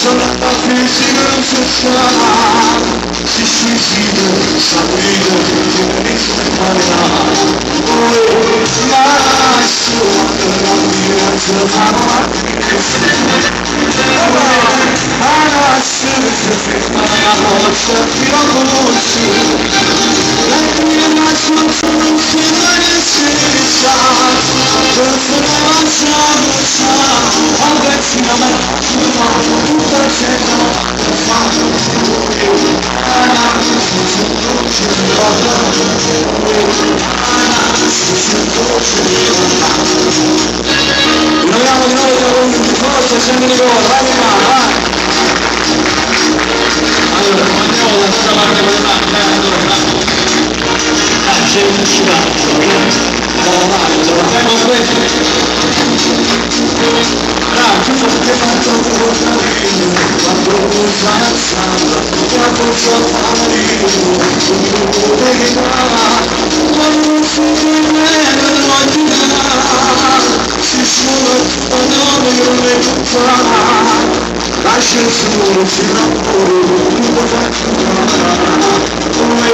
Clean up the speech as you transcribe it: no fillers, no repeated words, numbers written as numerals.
sono fisica sociale, si suicida, sapete che mi sbaglierà. Ma solo per la mia giornata, ma la voce che lo conosci, la mia natura non si necessita, per forza proviamo di nuovo con forza, siamo di nuovo, vai di mano, vai! Allora, andiamo dall'altra parte con le mani, c'è un cibato, vai, con questo. Bravo, tutto perché faccio un po' quando tu stai alzando, quando c'ho favorito, come che va, quando si viene oggi si sono non le fa, lascia il solo si lavoro, non può farci come sarà solo,